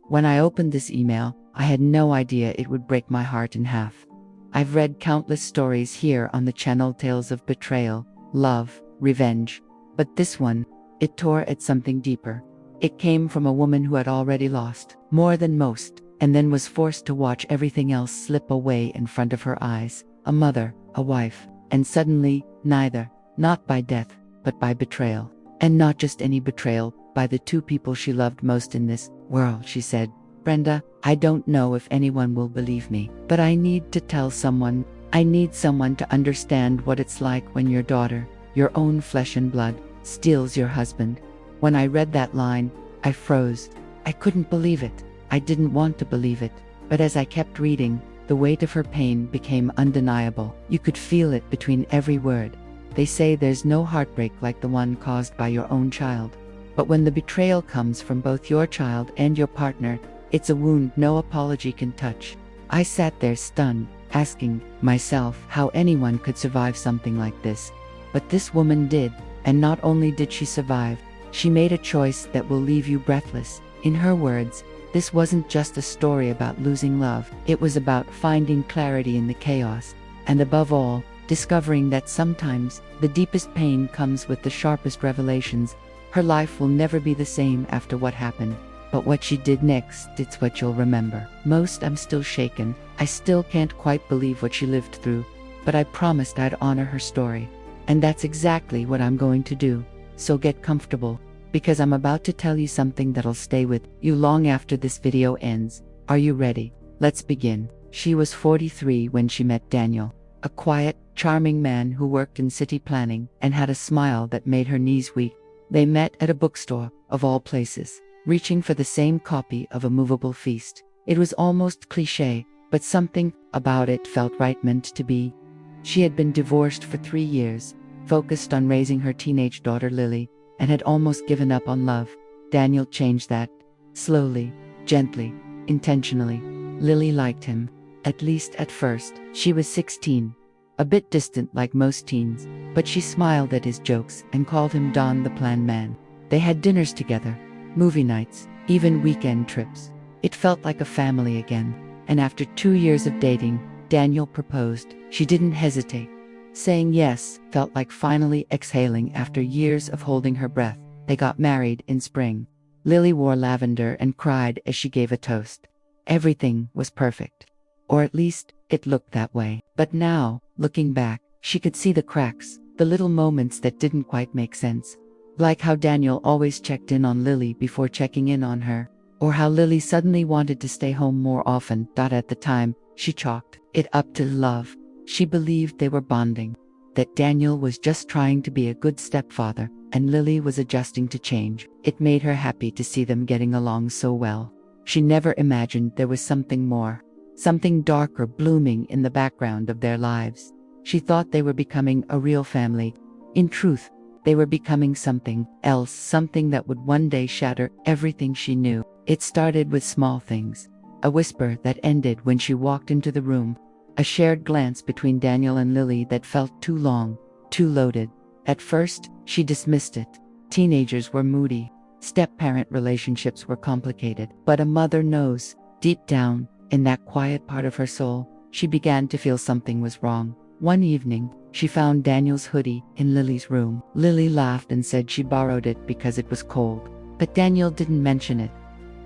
When I opened this email, I had no idea it would break my heart in half. I've read countless stories here on the channel, tales of betrayal, love, revenge. But this one, it tore at something deeper. It came from a woman who had already lost more than most, and then was forced to watch everything else slip away in front of her eyes. A mother, a wife, and suddenly, neither, not by death, but by betrayal. And not just any betrayal, by the two people she loved most in this world. She said, "Brenda, I don't know if anyone will believe me, but I need to tell someone. I need someone to understand what it's like when your daughter, your own flesh and blood, steals your husband." When I read that line, I froze. I couldn't believe it. I didn't want to believe it. But as I kept reading, the weight of her pain became undeniable. You could feel it between every word. They say there's no heartbreak like the one caused by your own child. But when the betrayal comes from both your child and your partner, it's a wound no apology can touch. I sat there stunned, asking myself how anyone could survive something like this. But this woman did, and not only did she survive, she made a choice that will leave you breathless. In her words, this wasn't just a story about losing love, it was about finding clarity in the chaos, and above all, discovering that sometimes the deepest pain comes with the sharpest revelations. Her life will never be the same after what happened. But what she did next, it's what you'll remember. Most, I'm still shaken. I still can't quite believe what she lived through. But I promised I'd honor her story. And that's exactly what I'm going to do. So get comfortable, because I'm about to tell you something that'll stay with you long after this video ends. Are you ready? Let's begin. She was 43 when she met Daniel, a quiet, charming man who worked in city planning and had a smile that made her knees weak. They met at a bookstore, of all places, reaching for the same copy of A Movable Feast. It was almost cliché, but something about it felt right, meant to be. She had been divorced for 3 years, focused on raising her teenage daughter Lily, and had almost given up on love. Daniel changed that. Slowly, gently, intentionally. Lily liked him, at least at first. She was 16. A bit distant like most teens, but she smiled at his jokes and called him Don the Plan Man. They had dinners together, movie nights, even weekend trips. It felt like a family again. And after 2 years of dating, Daniel proposed. She didn't hesitate. Saying yes felt like finally exhaling after years of holding her breath. They got married in spring. Lily wore lavender and cried as she gave a toast. Everything was perfect. Or at least, it looked that way. But now, looking back, she could see the cracks, the little moments that didn't quite make sense. Like how Daniel always checked in on Lily before checking in on her. Or how Lily suddenly wanted to stay home more often. At the time, she chalked it up to love. She believed they were bonding. That Daniel was just trying to be a good stepfather, and Lily was adjusting to change. It made her happy to see them getting along so well. She never imagined there was something more. Something darker blooming in the background of their lives. She thought they were becoming a real family. In truth, they were becoming something else, something that would one day shatter everything she knew. It started with small things. A whisper that ended when she walked into the room. A shared glance between Daniel and Lily that felt too long, too loaded. At first, she dismissed it. Teenagers were moody. Step-parent relationships were complicated. But a mother knows, deep down, in that quiet part of her soul, she began to feel something was wrong. One evening, she found Daniel's hoodie in Lily's room. Lily laughed and said she borrowed it because it was cold. But Daniel didn't mention it.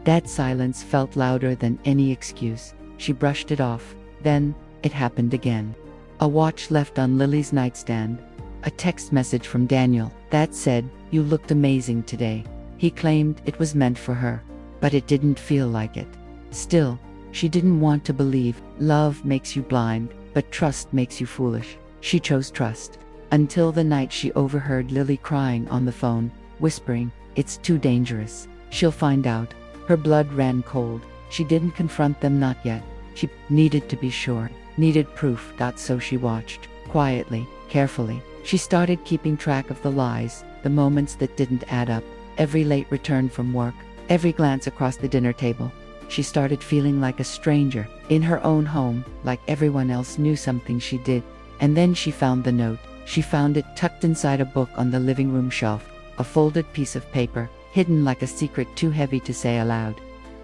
That silence felt louder than any excuse. She brushed it off. Then, it happened again. A watch left on Lily's nightstand. A text message from Daniel that said, "You looked amazing today." He claimed it was meant for her, but it didn't feel like it. Still, she didn't want to believe. Love makes you blind, but trust makes you foolish. She chose trust. Until the night she overheard Lily crying on the phone, whispering, "It's too dangerous. She'll find out." Her blood ran cold. She didn't confront them, not yet. She needed to be sure, needed proof. So she watched, quietly, carefully. She started keeping track of the lies, the moments that didn't add up, every late return from work, every glance across the dinner table. She started feeling like a stranger, in her own home, like everyone else knew something she did. And then she found the note. She found it tucked inside a book on the living room shelf, a folded piece of paper, hidden like a secret too heavy to say aloud.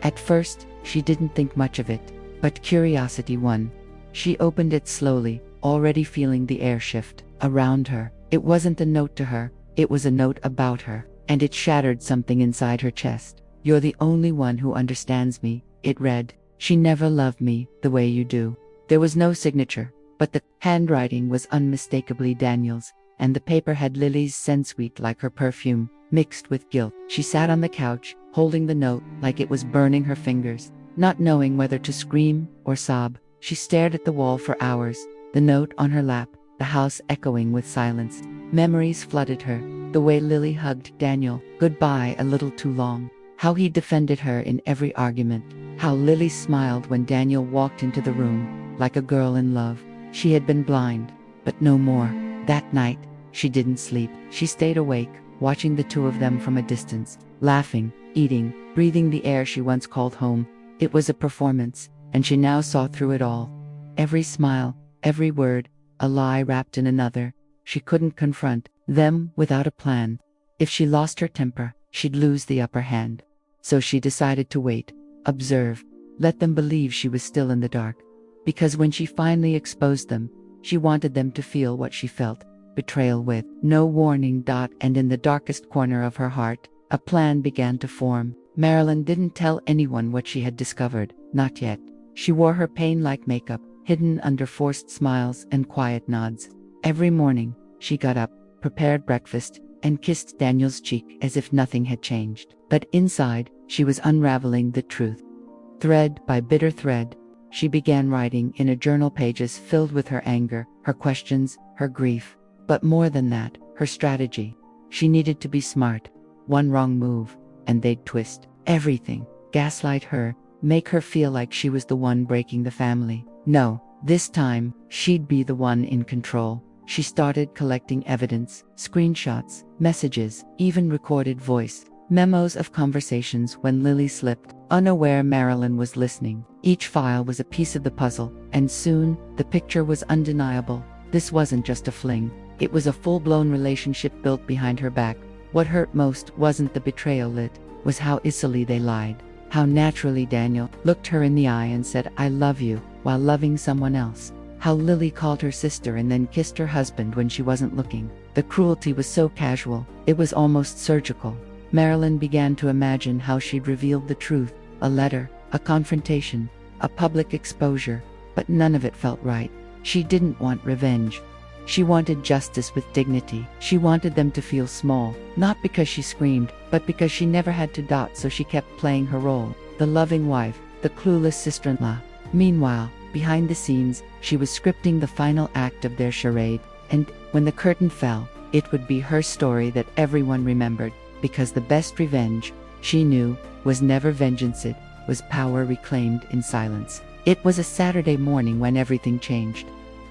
At first, she didn't think much of it, but curiosity won. She opened it slowly, already feeling the air shift around her. It wasn't a note to her, it was a note about her, and it shattered something inside her chest. "You're the only one who understands me," it read. "She never loved me the way you do." There was no signature, but the handwriting was unmistakably Daniel's, and the paper had Lily's scent, sweet like her perfume, mixed with guilt. She sat on the couch, holding the note like it was burning her fingers. Not knowing whether to scream or sob, she stared at the wall for hours, the note on her lap, the house echoing with silence. Memories flooded her, the way Lily hugged Daniel goodbye a little too long, how he defended her in every argument, how Lily smiled when Daniel walked into the room, like a girl in love. She had been blind, but no more. That night, she didn't sleep. She stayed awake, watching the two of them from a distance, laughing, eating, breathing the air she once called home. It was a performance, and she now saw through it all. Every smile, every word, a lie wrapped in another. She couldn't confront them without a plan. If she lost her temper, she'd lose the upper hand. So she decided to wait, observe, let them believe she was still in the dark. Because when she finally exposed them, she wanted them to feel what she felt, betrayal with no warning. And in the darkest corner of her heart, a plan began to form. Marilyn didn't tell anyone what she had discovered, not yet. She wore her pain like makeup, hidden under forced smiles and quiet nods. Every morning, she got up, prepared breakfast, and kissed Daniel's cheek as if nothing had changed. But inside, she was unraveling the truth. Thread by bitter thread, she began writing in a journal, pages filled with her anger, her questions, her grief. But more than that, her strategy. She needed to be smart. One wrong move, and they'd twist everything, gaslight her, make her feel like she was the one breaking the family. No, this time, she'd be the one in control. She started collecting evidence, screenshots, messages, even recorded voice memos of conversations when Lily slipped, unaware Marilyn was listening. Each file was a piece of the puzzle, and soon, the picture was undeniable. This wasn't just a fling. It was a full-blown relationship built behind her back. What hurt most wasn't the betrayal, it was how easily they lied. How naturally Daniel looked her in the eye and said, "I love you," while loving someone else. How Lily called her sister and then kissed her husband when she wasn't looking. The cruelty was so casual, it was almost surgical. Marilyn began to imagine how she'd revealed the truth, a letter, a confrontation, a public exposure, but none of it felt right. She didn't want revenge. She wanted justice with dignity. She wanted them to feel small, not because she screamed, but because she never had to. So she kept playing her role, the loving wife, the clueless sister-in-law. Meanwhile, behind the scenes, she was scripting the final act of their charade, and when the curtain fell, it would be her story that everyone remembered, because the best revenge, she knew, was never vengeance, it was power reclaimed in silence. It was a Saturday morning when everything changed.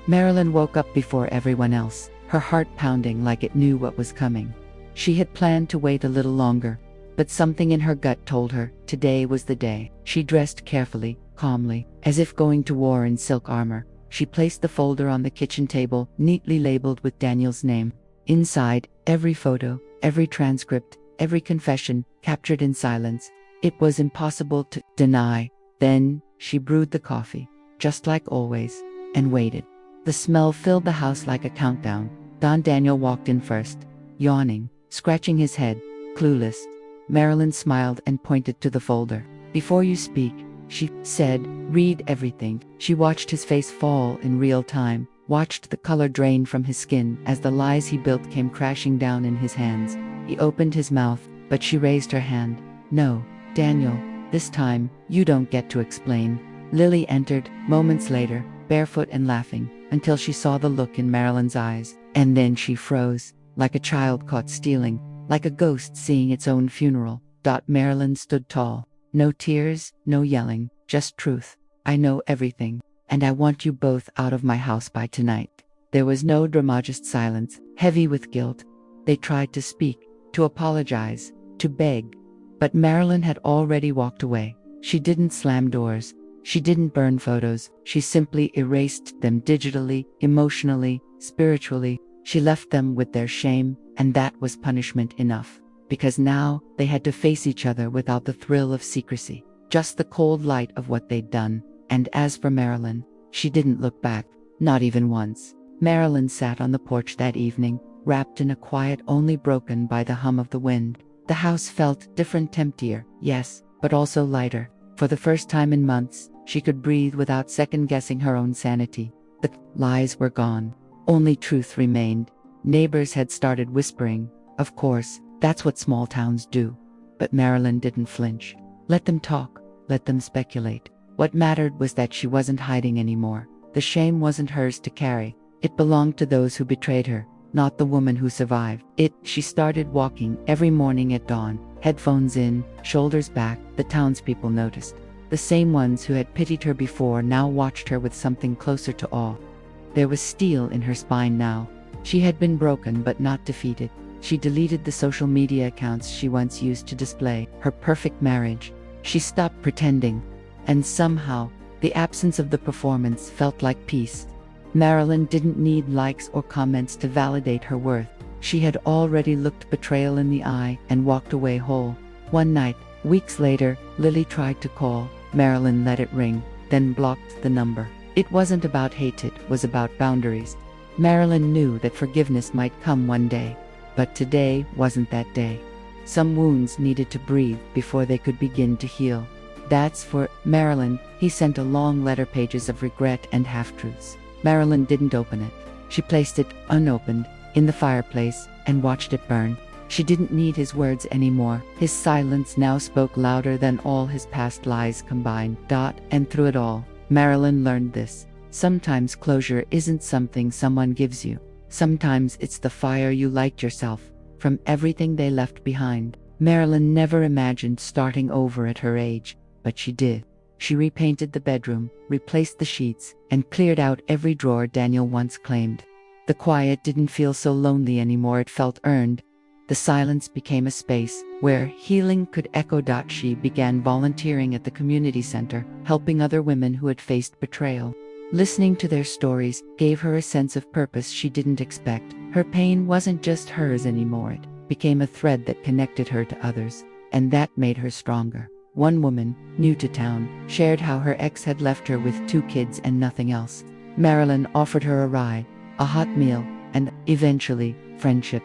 Marilyn woke up before everyone else, her heart pounding like it knew what was coming. She had planned to wait a little longer, but something in her gut told her today was the day. She dressed carefully, calmly, as if going to war in silk armor. She placed the folder on the kitchen table, neatly labeled with Daniel's name. Inside, every photo, every transcript, every confession, captured in silence. It was impossible to deny. Then, she brewed the coffee, just like always, and waited. The smell filled the house like a countdown. Daniel walked in first, yawning, scratching his head, clueless. Marilyn smiled and pointed to the folder. "Before you speak," she said, "read everything." She watched his face fall in real time, watched the color drain from his skin as the lies he built came crashing down in his hands. He opened his mouth, but she raised her hand. "No, Daniel, this time, you don't get to explain." Lily entered, moments later, barefoot and laughing, until she saw the look in Marilyn's eyes, and then she froze, like a child caught stealing, like a ghost seeing its own funeral. Marilyn stood tall. No tears, no yelling, just truth. "I know everything, and I want you both out of my house by tonight." There was no drama, just silence, heavy with guilt. They tried to speak, to apologize, to beg, but Marilyn had already walked away. She didn't slam doors. She didn't burn photos. She simply erased them digitally, emotionally, spiritually. She left them with their shame, and that was punishment enough. Because now, they had to face each other without the thrill of secrecy. just the cold light of what they'd done. And as for Marilyn, she didn't look back, not even once. Marilyn sat on the porch that evening, wrapped in a quiet only broken by the hum of the wind. The house felt different, emptier, yes, but also lighter. For the first time in months, she could breathe without second-guessing her own sanity. The lies were gone. Only truth remained. Neighbors had started whispering. Of course, that's what small towns do. But Marilyn didn't flinch. Let them talk, let them speculate. What mattered was that she wasn't hiding anymore. The shame wasn't hers to carry. It belonged to those who betrayed her, not the woman who survived it. She started walking every morning at dawn, headphones in, shoulders back. The townspeople noticed. The same ones who had pitied her before now watched her with something closer to awe. There was steel in her spine now. She had been broken but not defeated. She deleted the social media accounts she once used to display her perfect marriage. She stopped pretending. And somehow, the absence of the performance felt like peace. Marilyn didn't need likes or comments to validate her worth. She had already looked betrayal in the eye and walked away whole. One night, weeks later, Lily tried to call. Marilyn let it ring, then blocked the number. It wasn't about hate, it was about boundaries. Marilyn knew that forgiveness might come one day. But today wasn't that day. Some wounds needed to breathe before they could begin to heal. That's for Marilyn. He sent a long letter, pages of regret and half-truths. Marilyn didn't open it. She placed it, unopened, in the fireplace and watched it burn. She didn't need his words anymore. His silence now spoke louder than all his past lies combined. And through it all, Marilyn learned this. Sometimes closure isn't something someone gives you. Sometimes it's the fire you light yourself, from everything they left behind. Marilyn never imagined starting over at her age, but she did. She repainted the bedroom, replaced the sheets, and cleared out every drawer Daniel once claimed. The quiet didn't feel so lonely anymore, it felt earned. The silence became a space where healing could echo. She began volunteering at the community center, helping other women who had faced betrayal. Listening to their stories gave her a sense of purpose she didn't expect. Her pain wasn't just hers anymore, it became a thread that connected her to others, and that made her stronger. One woman, new to town, shared how her ex had left her with 2 kids and nothing else. Marilyn offered her a ride, a hot meal, and, eventually, friendship.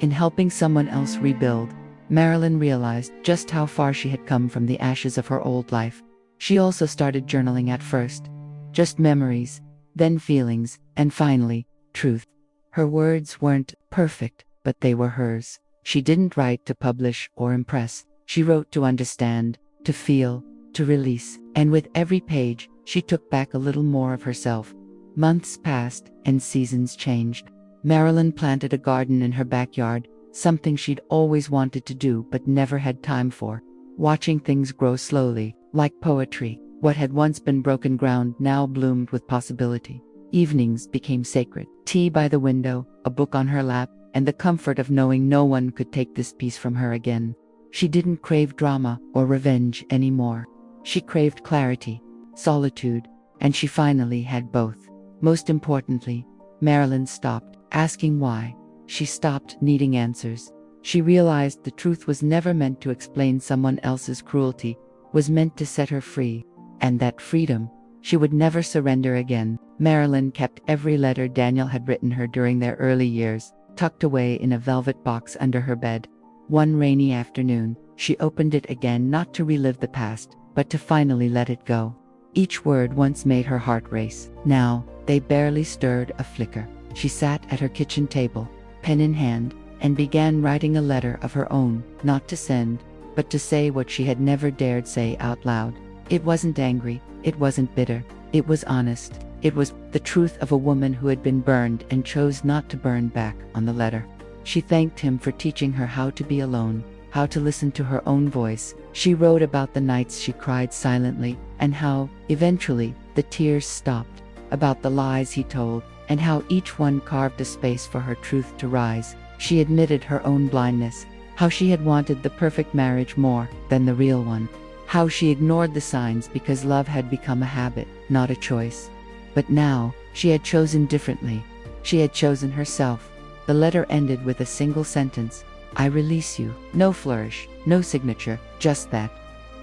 In helping someone else rebuild, Marilyn realized just how far she had come from the ashes of her old life. She also started journaling at first. Just memories, then feelings, and finally, truth. Her words weren't perfect, but they were hers. She didn't write to publish or impress. She wrote to understand, to feel, to release. And with every page, she took back a little more of herself. Months passed, and seasons changed. Marilyn planted a garden in her backyard, something she'd always wanted to do but never had time for. Watching things grow slowly, like poetry, what had once been broken ground now bloomed with possibility. Evenings became sacred. Tea by the window, a book on her lap, and the comfort of knowing no one could take this peace from her again. She didn't crave drama or revenge anymore. She craved clarity, solitude, and she finally had both. Most importantly, Marilyn stopped asking why. She stopped needing answers. She realized the truth was never meant to explain someone else's cruelty, was meant to set her free. And that freedom, she would never surrender again. Marilyn kept every letter Daniel had written her during their early years, tucked away in a velvet box under her bed. One rainy afternoon, she opened it again, not to relive the past, but to finally let it go. Each word once made her heart race. Now, they barely stirred a flicker. She sat at her kitchen table, pen in hand, and began writing a letter of her own, not to send, but to say what she had never dared say out loud. It wasn't angry, it wasn't bitter, it was honest. It was the truth of a woman who had been burned and chose not to burn back. On the letter, she thanked him for teaching her how to be alone, how to listen to her own voice. She wrote about the nights she cried silently, and how, eventually, the tears stopped, about the lies he told, and how each one carved a space for her truth to rise. She admitted her own blindness, how she had wanted the perfect marriage more than the real one, how she ignored the signs because love had become a habit, not a choice. But now, she had chosen differently. She had chosen herself. The letter ended with a single sentence: I release you. No flourish, no signature, just that.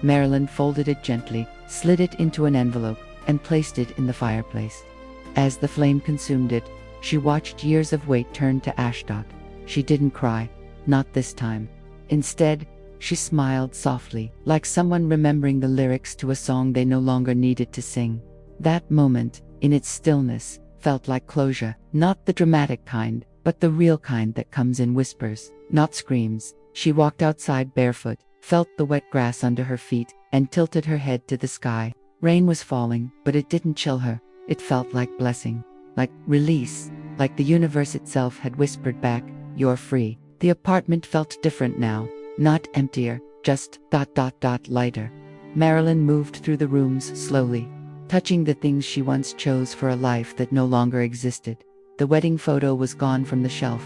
Marilyn folded it gently, slid it into an envelope, and placed it in the fireplace. As the flame consumed it, she watched years of wait turn to ash dot. She didn't cry, not this time. Instead, she smiled softly, like someone remembering the lyrics to a song they no longer needed to sing. That moment, in its stillness, felt like closure, not the dramatic kind, but the real kind that comes in whispers, not screams. She walked outside barefoot, felt the wet grass under her feet, and tilted her head to the sky. Rain was falling, but it didn't chill her. It felt like blessing, like release, like the universe itself had whispered back, "You're free." The apartment felt different now, not emptier, just ... lighter. Marilyn moved through the rooms slowly, touching the things she once chose for a life that no longer existed. The wedding photo was gone from the shelf.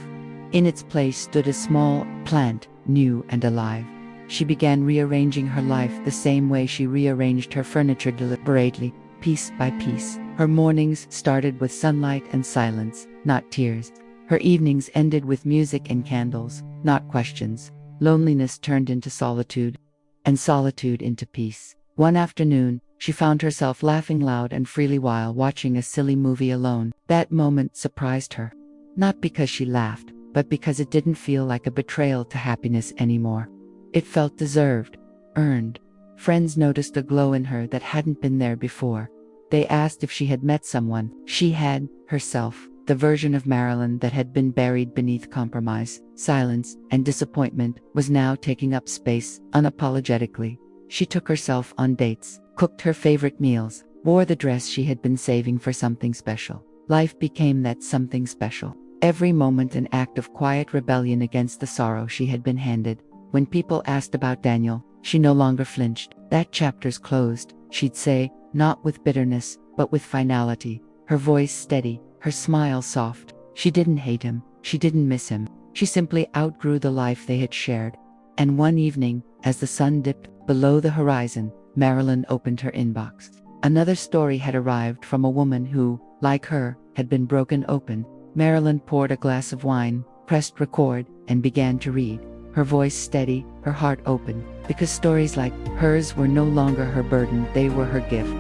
In its place stood a small plant, new and alive. She began rearranging her life the same way she rearranged her furniture, deliberately, piece by piece. Her mornings started with sunlight and silence, not tears. Her evenings ended with music and candles, not questions. Loneliness turned into solitude, and solitude into peace. One afternoon, she found herself laughing loud and freely while watching a silly movie alone. That moment surprised her. Not because she laughed, but because it didn't feel like a betrayal to happiness anymore. It felt deserved, earned. Friends noticed a glow in her that hadn't been there before. They asked if she had met someone. She had, herself. The version of Marilyn that had been buried beneath compromise, silence, and disappointment was now taking up space, unapologetically. She took herself on dates, cooked her favorite meals, wore the dress she had been saving for something special. Life became that something special. Every moment an act of quiet rebellion against the sorrow she had been handed. When people asked about Daniel, she no longer flinched. "That chapter's closed," she'd say, not with bitterness, but with finality. Her voice steady, her smile soft. She didn't hate him, she didn't miss him. She simply outgrew the life they had shared. And one evening, as the sun dipped below the horizon, Marilyn opened her inbox. Another story had arrived from a woman who, like her, had been broken open. Marilyn poured a glass of wine, pressed record, and began to read. Her voice steady, her heart open, because stories like hers were no longer her burden, they were her gift.